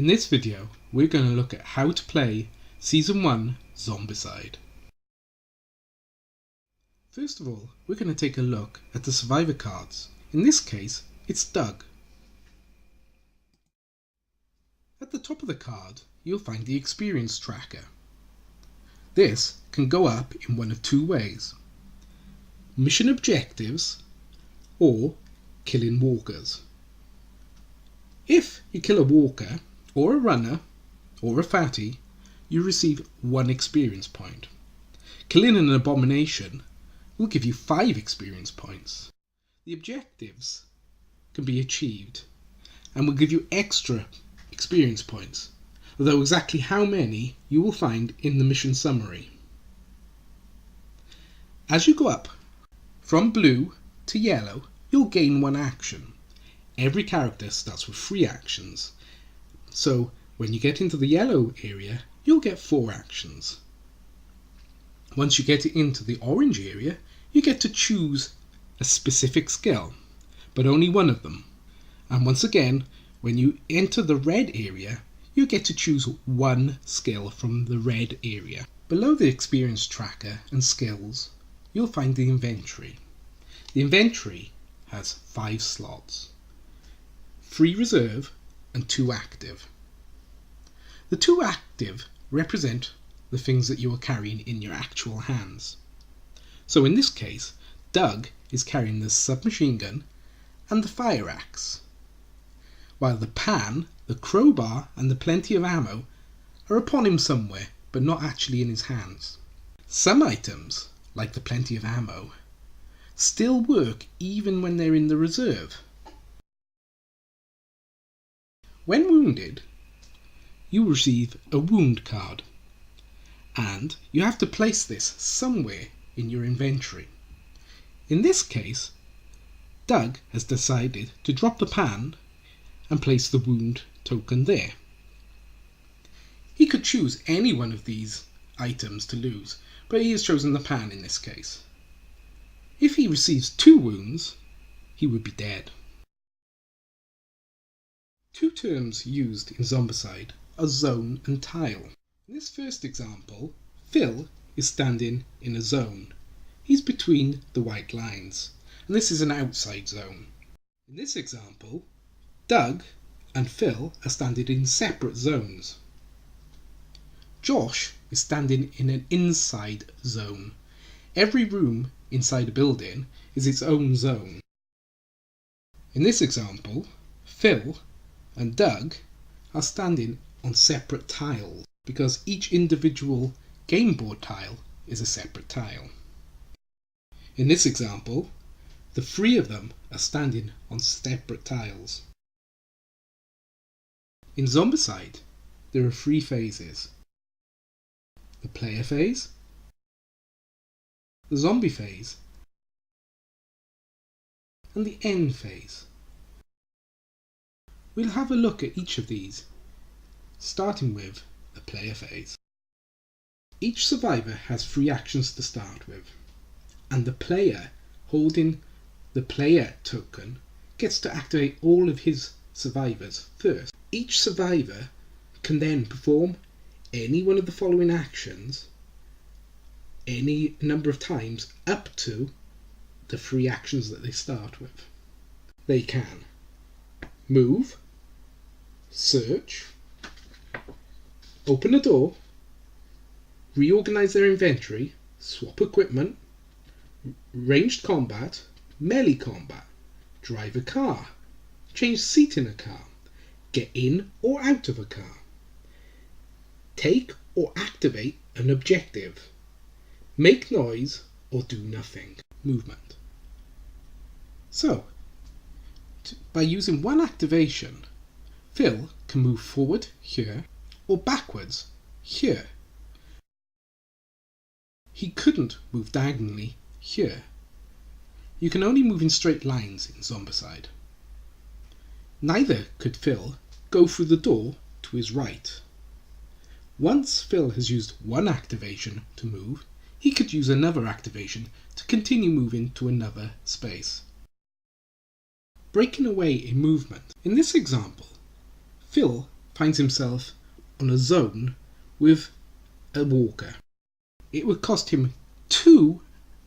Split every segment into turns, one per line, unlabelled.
In this video, we're going to look at how to play Season 1 Zombicide. First of all, we're going to take a look at the survivor cards. In this case, it's Doug. At the top of the card, you'll find the experience tracker. This can go up in one of two ways: mission objectives or killing walkers. If you kill a walker, or a runner, or a fatty, you receive 1 experience point. Killing an abomination will give you 5 experience points. The objectives can be achieved and will give you extra experience points, although exactly how many you will find in the mission summary. As you go up from blue to yellow, you'll gain 1 action. Every character starts with 3 actions, so when you get into the yellow area, you'll get 4 actions. Once you get into the orange area, you get to choose a specific skill, but only 1 of them. And once again, when you enter the red area, you get to choose 1 skill from the red area. Below the experience tracker and skills, you'll find the inventory. The inventory has 5 slots, 3 reserve and 2 active. The 2 active represent the things that you are carrying in your actual hands. So in this case, Doug is carrying the submachine gun and the fire axe, while the pan, the crowbar and the plenty of ammo are upon him somewhere, but not actually in his hands. Some items, like the plenty of ammo, still work even when they're in the reserve. When wounded, you receive a wound card, and you have to place this somewhere in your inventory. In this case, Doug has decided to drop the pan and place the wound token there. He could choose any one of these items to lose, but he has chosen the pan in this case. If he receives 2 wounds, he would be dead. 2 terms used in Zombicide are zone and tile. In this first example, Phil is standing in a zone. He's between the white lines, and this is an outside zone. In this example, Doug and Phil are standing in separate zones. Josh is standing in an inside zone. Every room inside a building is its own zone. In this example, Phil and Doug are standing on separate tiles because each individual game board tile is a separate tile. In this example, the 3 of them are standing on separate tiles. In Zombicide, there are 3 phases: the player phase, the zombie phase, and the end phase. We'll have a look at each of these, starting with the player phase. Each survivor has 3 actions to start with, and the player holding the player token gets to activate all of his survivors first. Each survivor can then perform any one of the following actions any number of times up to the 3 actions that they start with. They can move, search, open a door, reorganize their inventory, swap equipment, ranged combat, melee combat, drive a car, change seat in a car, get in or out of a car, take or activate an objective, make noise or do nothing. Movement. So, by using 1 activation, Phil can move forward here or backwards here. He couldn't move diagonally here. You can only move in straight lines in Zombicide. Neither could Phil go through the door to his right. Once Phil has used 1 activation to move, he could use another activation to continue moving to another space. Breaking away in movement. In this example, Phil finds himself on a zone with a walker. It would cost him 2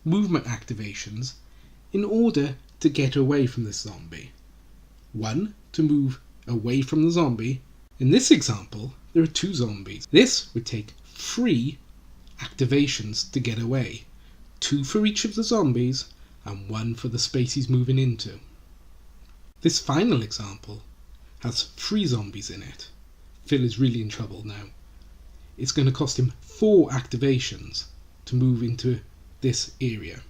movement activations in order to get away from this zombie. 1 to move away from the zombie. In this example, there are 2 zombies. This would take 3 activations to get away. 2 for each of the zombies and 1 for the space he's moving into. This final example has 3 zombies in it. Phil is really in trouble now. It's going to cost him 4 activations to move into this area.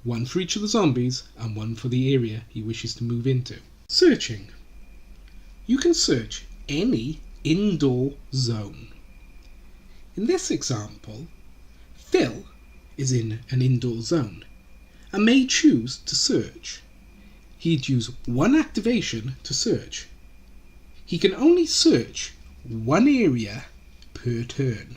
1 for each of the zombies and 1 for the area he wishes to move into. Searching. You can search any indoor zone. In this example, Phil is in an indoor zone and may choose to search. He'd use 1 activation to search. He can only search 1 area per turn.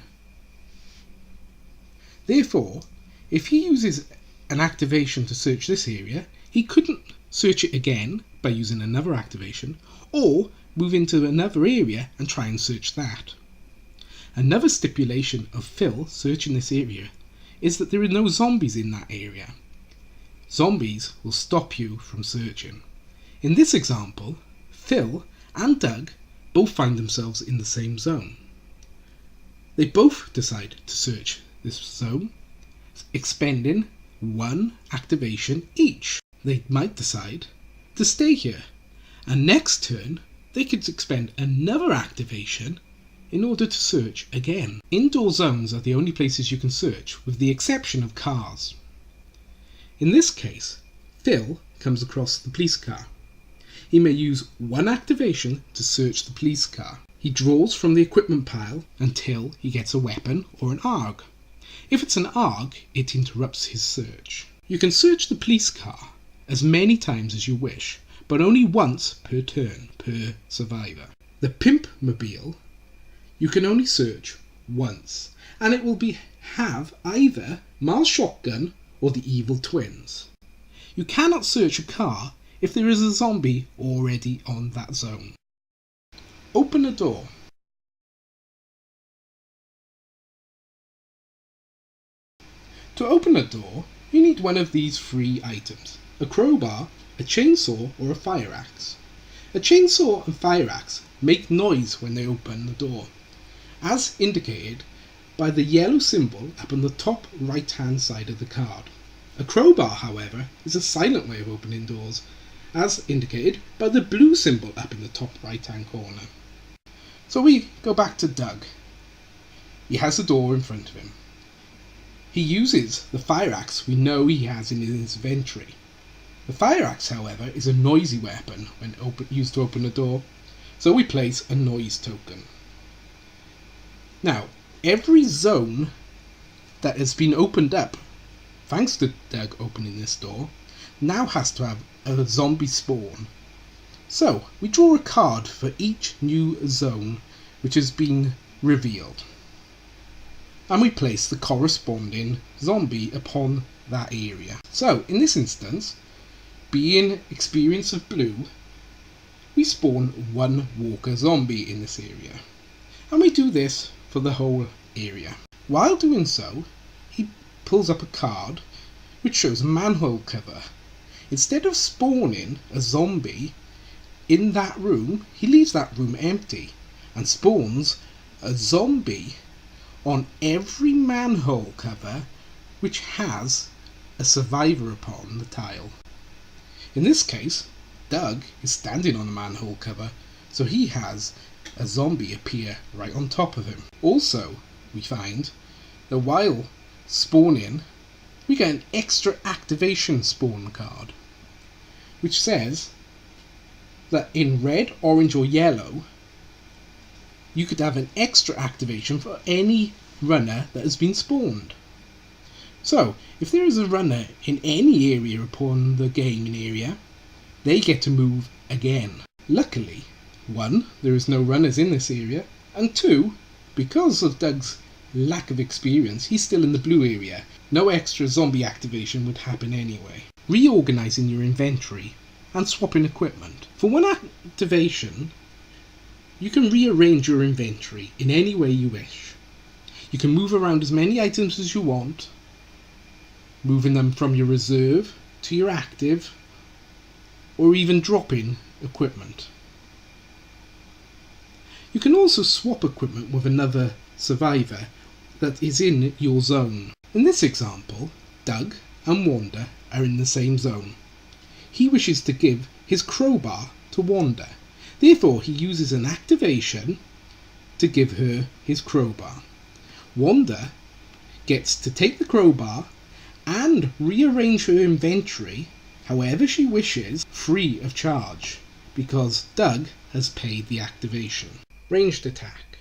Therefore, if he uses an activation to search this area, he couldn't search it again by using another activation, or move into another area and try and search that. Another stipulation of Phil searching this area is that there are no zombies in that area. Zombies will stop you from searching. In this example, Phil and Doug both find themselves in the same zone. They both decide to search this zone, expending 1 activation each. They might decide to stay here, and next turn they could expend another activation in order to search again. Indoor zones are the only places you can search, with the exception of cars. In this case, Phil comes across the police car. He may use 1 activation to search the police car. He draws from the equipment pile until he gets a weapon or an ARG. If it's an ARG, it interrupts his search. You can search the police car as many times as you wish, but only once per turn, per survivor. The Pimp Mobile, you can only search once, and it will have either Miles' shotgun or the evil twins. You cannot search a car if there is a zombie already on that zone. Open a door. To open a door, you need one of these 3 items: a crowbar, a chainsaw, or a fire axe. A chainsaw and fire axe make noise when they open the door, as indicated by the yellow symbol up on the top right hand side of the card. A crowbar, however, is a silent way of opening doors, as indicated by the blue symbol up in the top right hand corner. So we go back to Doug. He has the door in front of him. He uses the fire axe we know he has in his inventory. The fire axe, however, is a noisy weapon when used to open a door, so we place a noise token. Now, every zone that has been opened up, thanks to Doug opening this door, now has to have a zombie spawn. So, we draw a card for each new zone which has been revealed, and we place the corresponding zombie upon that area. So, in this instance, being experience of blue, we spawn 1 walker zombie in this area, and we do this for the whole area. While doing so, he pulls up a card which shows a manhole cover. Instead of spawning a zombie in that room, he leaves that room empty and spawns a zombie on every manhole cover which has a survivor upon the tile. In this case, Doug is standing on a manhole cover, so he has a zombie appear right on top of him. Also, we find that while spawning, we get an extra activation spawn card, which says that in red, orange or yellow, you could have an extra activation for any runner that has been spawned. So, if there is a runner in any area upon the gaming area, they get to move again. Luckily, 1, there is no runners in this area, and 2, because of Doug's lack of experience, he's still in the blue area. No extra zombie activation would happen anyway. Reorganizing your inventory and swapping equipment. For 1 activation, you can rearrange your inventory in any way you wish. You can move around as many items as you want, moving them from your reserve to your active, or even dropping equipment. You can also swap equipment with another survivor that is in your zone. In this example, Doug and Wanda are in the same zone. He wishes to give his crowbar to Wanda. Therefore, he uses an activation to give her his crowbar. Wanda gets to take the crowbar and rearrange her inventory however she wishes, free of charge, because Doug has paid the activation. Ranged attack.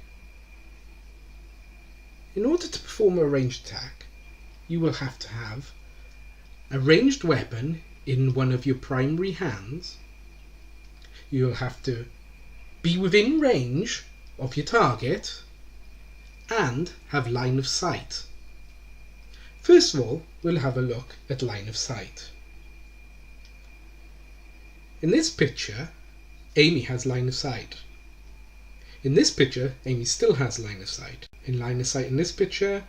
In order to perform a ranged attack, you will have to have a ranged weapon in one of your primary hands. You'll have to be within range of your target and have line of sight. First of all, we'll have a look at line of sight. In this picture, Amy has line of sight. In this picture, Amy still has line of sight. In line of sight in this picture,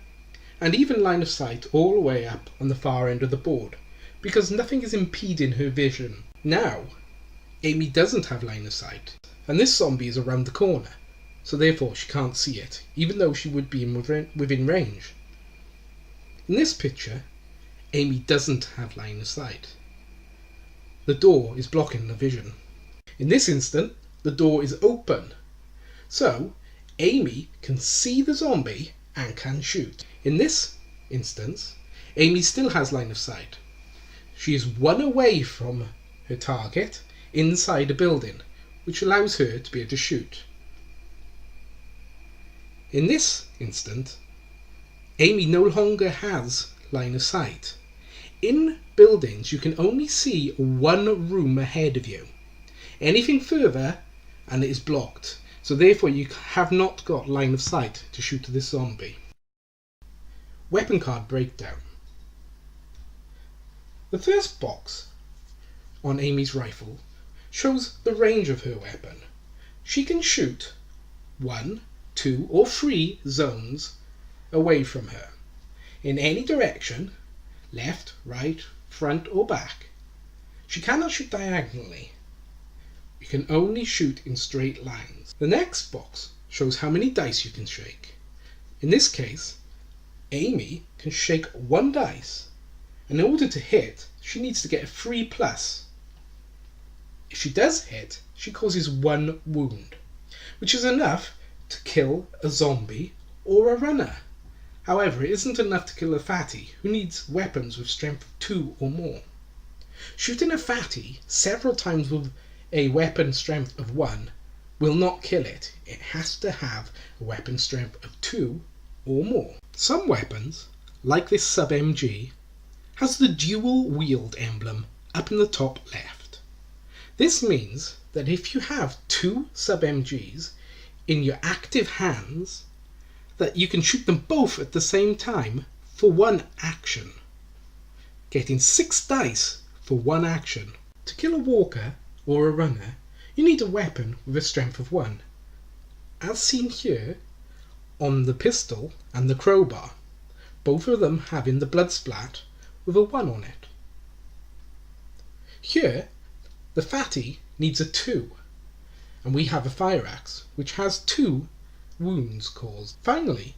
and even line of sight all the way up on the far end of the board, because nothing is impeding her vision. Now, Amy doesn't have line of sight, and this zombie is around the corner, so therefore she can't see it, even though she would be within range. In this picture, Amy doesn't have line of sight. The door is blocking the vision. In this instant, the door is open, so Amy can see the zombie and can shoot. In this instance, Amy still has line of sight. She is one away from her target inside a building, which allows her to be able to shoot. In this instant, Amy no longer has line of sight. In buildings, you can only see one room ahead of you. Anything further and it is blocked, so therefore you have not got line of sight to shoot this zombie. Weapon card breakdown. The first box on Amy's rifle shows the range of her weapon. She can shoot 1, 2 or 3 zones away from her in any direction, left, right, front or back. She cannot shoot diagonally. You can only shoot in straight lines. The next box shows how many dice you can shake. In this case, Amy can shake 1 dice, and in order to hit, she needs to get a 3+. If she does hit, she causes 1 wound, which is enough to kill a zombie or a runner. However, it isn't enough to kill a fatty, who needs weapons with strength of 2 or more. Shooting a fatty several times with a weapon strength of 1 will not kill it. It has to have a weapon strength of 2 or more. Some weapons, like this sub-MG, has the dual wield emblem up in the top left. This means that if you have 2 sub-MGs in your active hands, that you can shoot them both at the same time for 1 action, getting 6 dice for 1 action. To kill a walker or a runner, you need a weapon with a strength of 1, as seen here on the pistol and the crowbar, both of them having the blood splat with a 1 on it. Here, the fatty needs a 2, and we have a fire axe which has 2 wounds caused. Finally,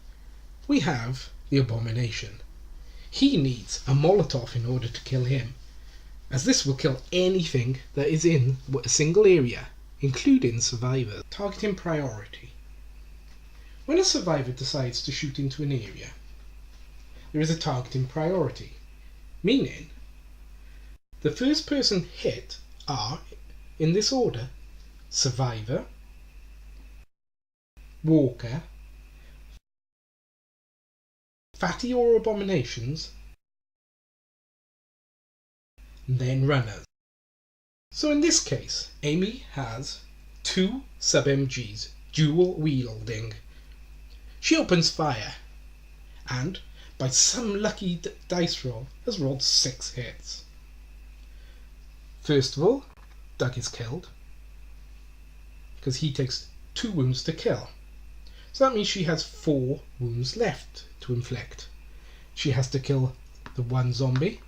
we have the abomination. He needs a Molotov in order to kill him, as this will kill anything that is in a single area, including survivors. Targeting priority. When a survivor decides to shoot into an area, there is a targeting priority, meaning the first person hit are, in this order, survivor, walker, fatty or abominations, then runners. So in this case, Amy has 2 sub-MGs, dual wielding. She opens fire, and by some lucky dice roll has rolled 6 hits. First of all, Doug is killed, because he takes 2 wounds to kill. So that means she has 4 wounds left to inflict. She has to kill the one zombie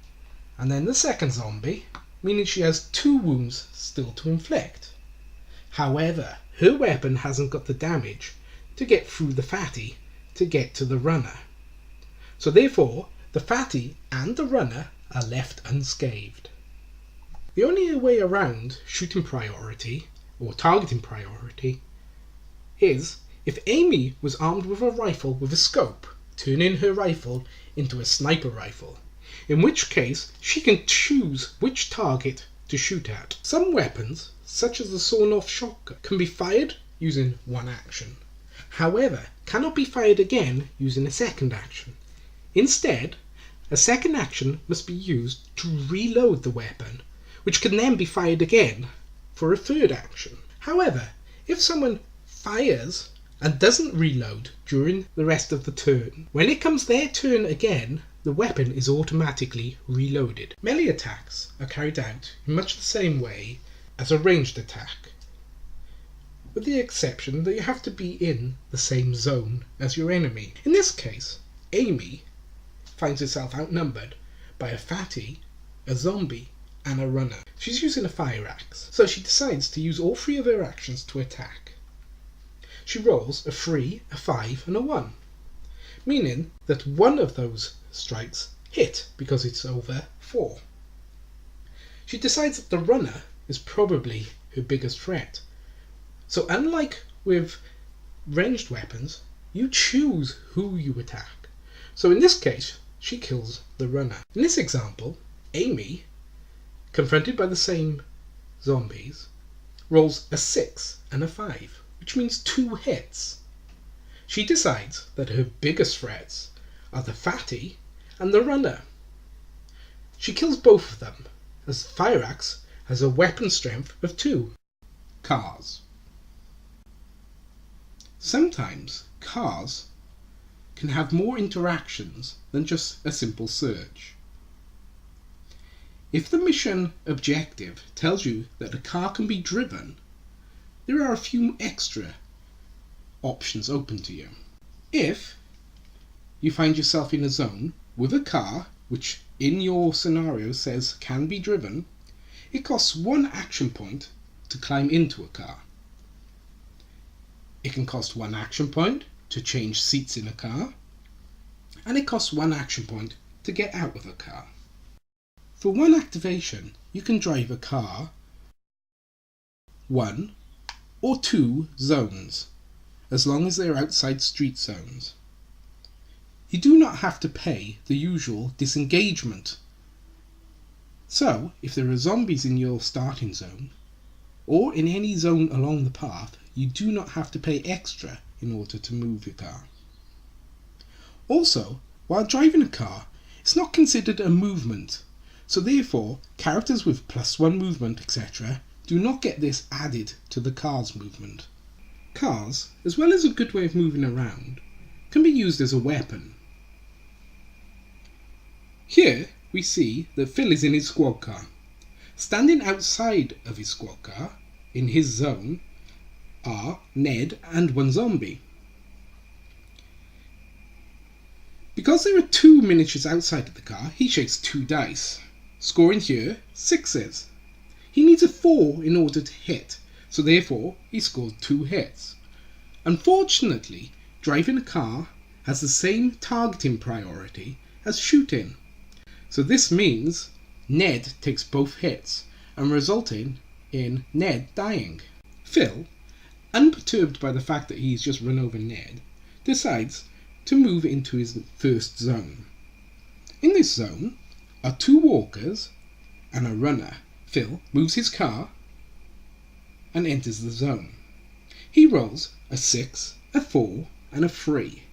and then the second zombie, meaning she has 2 wounds still to inflict. However, her weapon hasn't got the damage to get through the fatty to get to the runner. So therefore, the fatty and the runner are left unscathed. The only way around shooting priority, or targeting priority, is if Amy was armed with a rifle with a scope, turning her rifle into a sniper rifle, in which case she can choose which target to shoot at. Some weapons, such as the sawn-off shotgun, can be fired using one action, however cannot be fired again using a second action. Instead, a second action must be used to reload the weapon, which can then be fired again for a third action. However, if someone fires and doesn't reload during the rest of the turn, when it comes their turn again, the weapon is automatically reloaded. Melee attacks are carried out in much the same way as a ranged attack, with the exception that you have to be in the same zone as your enemy. In this case, Amy finds herself outnumbered by a fatty, a zombie, and a runner. She's using a fire axe, so she decides to use all 3 of her actions to attack. She rolls a 3, a 5, and a 1, meaning that one of those strikes hit because it's over 4. She decides that the runner is probably her biggest threat. So unlike with ranged weapons, you choose who you attack. So in this case, she kills the runner. In this example, Amy, confronted by the same zombies, rolls a 6 and a 5, which means 2 hits. She decides that her biggest threats are the fatty and the runner. She kills both of them, as the fire axe has a weapon strength of 2. Cars. Sometimes cars can have more interactions than just a simple search. If the mission objective tells you that a car can be driven, there are a few extra options open to you. If you find yourself in a zone with a car which in your scenario says can be driven, it costs 1 action point to climb into a car. It can cost 1 action point to change seats in a car, and it costs 1 action point to get out of a car. For 1 activation, you can drive a car 1 or 2 zones, as long as they're outside street zones. You do not have to pay the usual disengagement. So, if there are zombies in your starting zone, or in any zone along the path, you do not have to pay extra in order to move your car. Also, while driving a car, it's not considered a movement, so therefore characters with +1 movement, etc. do not get this added to the car's movement. Cars, as well as a good way of moving around, can be used as a weapon. Here we see that Phil is in his squad car. Standing outside of his squad car, in his zone, are Ned and 1 zombie. Because there are 2 miniatures outside of the car, he shakes 2 dice, scoring here 6s. He needs a 4 in order to hit, so therefore he scored 2 hits. Unfortunately, driving a car has the same targeting priority as shooting, so this means Ned takes both hits, and resulting in Ned dying. Phil, unperturbed by the fact that he's just run over Ned, decides to move into his first zone. In this zone are 2 walkers and a runner. Phil moves his car and enters the zone. He rolls a 6, a 4 and a 3.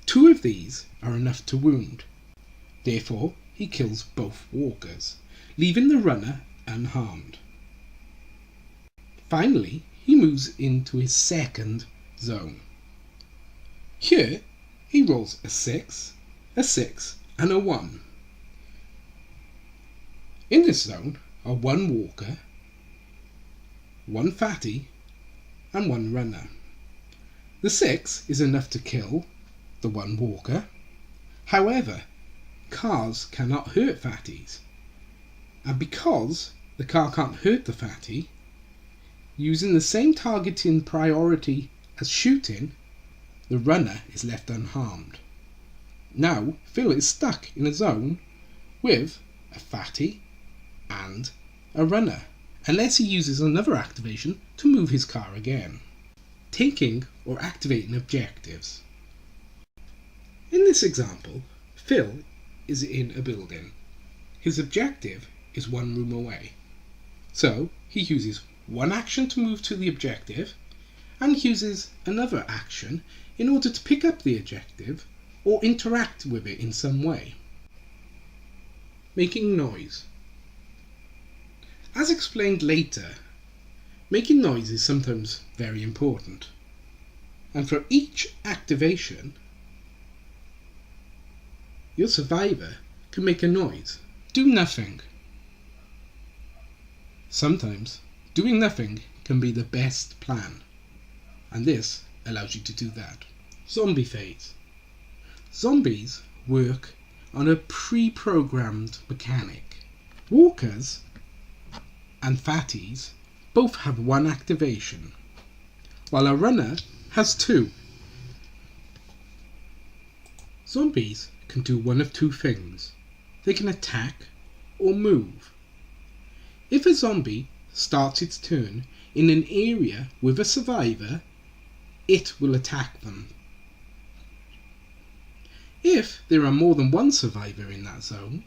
2 of these are enough to wound. Therefore, he kills both walkers, leaving the runner unharmed. Finally, he moves into his second zone. Here, he rolls a 6, a 6 and a 1. In this zone are 1 walker, 1 fatty and 1 runner. The 6 is enough to kill the one walker. However, cars cannot hurt fatties. And because the car can't hurt the fatty, using the same targeting priority as shooting, the runner is left unharmed. Now Phil is stuck in a zone with a fatty and a runner, unless he uses another activation to move his car again. Taking or activating objectives. In this example, Phil is in a building. His objective is one room away. So he uses one action to move to the objective and uses another action in order to pick up the objective or interact with it in some way. Making noise. As explained later, making noise is sometimes very important. And for each activation, your survivor can make a noise. Do nothing. Sometimes doing nothing can be the best plan, and this allows you to do that. Zombie phase. Zombies work on a pre-programmed mechanic. Walkers and fatties both have one activation, while a runner has two. Zombies can do one of two things. They can attack or move. If a zombie starts its turn in an area with a survivor, it will attack them. If there are more than one survivor in that zone,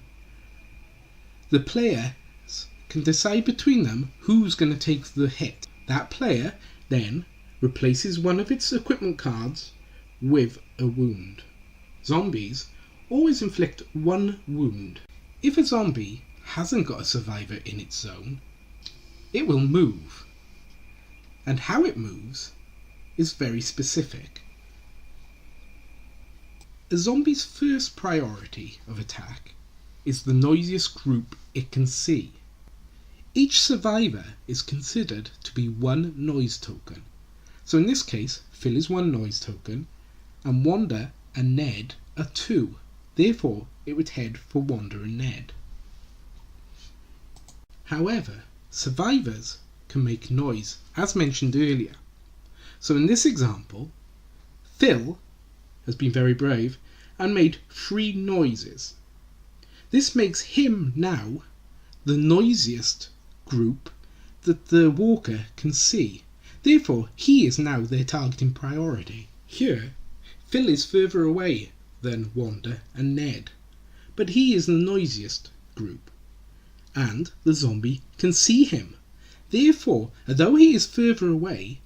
the players can decide between them who's going to take the hit. That player then replaces one of its equipment cards with a wound. Zombies always inflict one wound. If a zombie hasn't got a survivor in its zone, it will move. And how it moves is very specific. A zombie's first priority of attack is the noisiest group it can see. Each survivor is considered to be one noise token. So in this case, Phil is one noise token, and Wanda and Ned are two. Therefore, it would head for Wanda and Ned. However, survivors can make noise, as mentioned earlier. So in this example, Phil has been very brave and made 3 noises. This makes him now the noisiest group that the walker can see. Therefore, he is now their targeting priority. Here, Phil is further away than Wanda and Ned, but he is the noisiest group, and the zombie can see him. Therefore, although he is further away,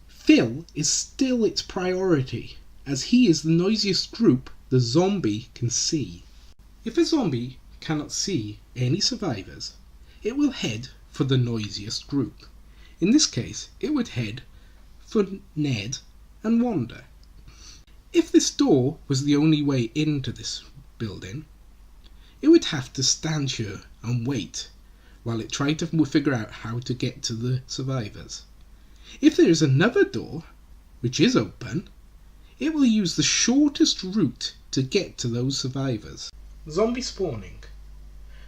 Phil is still its priority, as he is the noisiest group the zombie can see. If a zombie cannot see any survivors, it will head for the noisiest group. In this case, it would head for Ned and Wanda. If this door was the only way into this building, it would have to stand here and wait while it tried to figure out how to get to the survivors. If there is another door, which is open, it will use the shortest route to get to those survivors. Zombie spawning.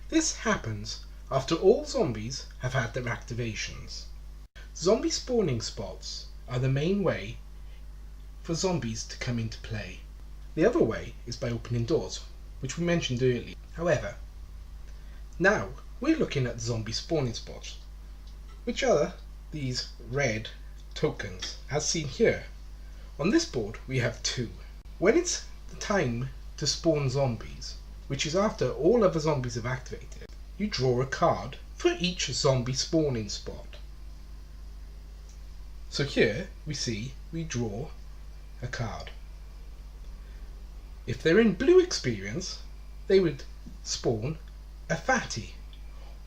This happens after all zombies have had their activations. Zombie spawning spots are the main way for zombies to come into play. The other way is by opening doors, which we mentioned earlier. However, now we're looking at zombie spawning spots, which are these red tokens, as seen here. On this board we have 2. When it's the time to spawn zombies, which is after all other zombies have activated, you draw a card for each zombie spawning spot. So here we draw a card. If they're in blue experience, they would spawn a fatty.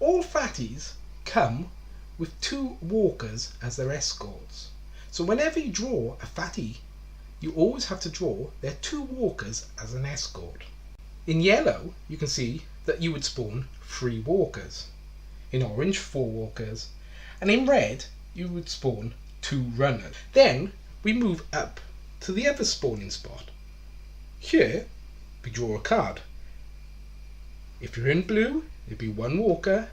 All fatties come with 2 walkers as their escorts. So whenever you draw a fatty, you always have to draw their 2 walkers as an escort. In yellow, you can see that you would spawn 3 walkers. In orange, 4 walkers. And in red, you would spawn 2 runners. Then, we move up to the other spawning spot. Here, we draw a card. If you're in blue, it'd be 1 walker,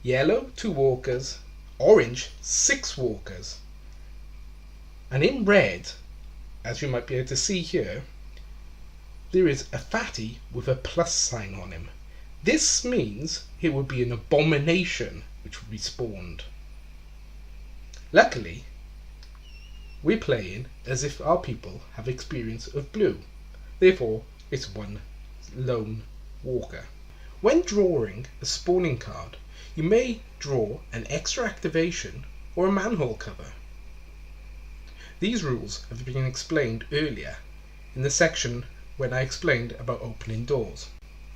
yellow 2 walkers, orange 6 walkers. And in red, as you might be able to see here, there is a fatty with a plus sign on him. This means it would be an abomination which would be spawned. Luckily, we're playing as if our people have experience of blue. Therefore, it's 1 lone walker. When drawing a spawning card, you may draw an extra activation or a manhole cover. These rules have been explained earlier in the section when I explained about opening doors.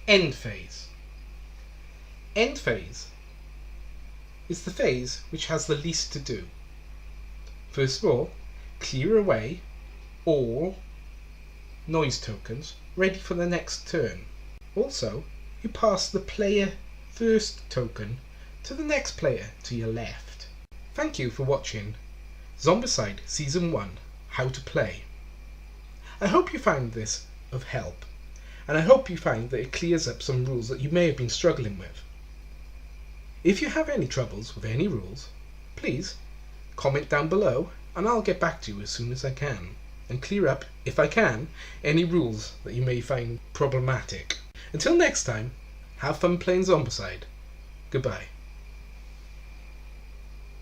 End phase. End phase is the phase which has the least to do. First of all, clear away all noise tokens ready for the next turn. Also, you pass the player first token to the next player to your left. Thank you for watching Zombicide Season 1, How to Play. I hope you found this of help, and I hope you find that it clears up some rules that you may have been struggling with. If you have any troubles with any rules, please comment down below and I'll get back to you as soon as I can and clear up, if I can, any rules that you may find problematic. Until next time, have fun playing Zombicide. Goodbye.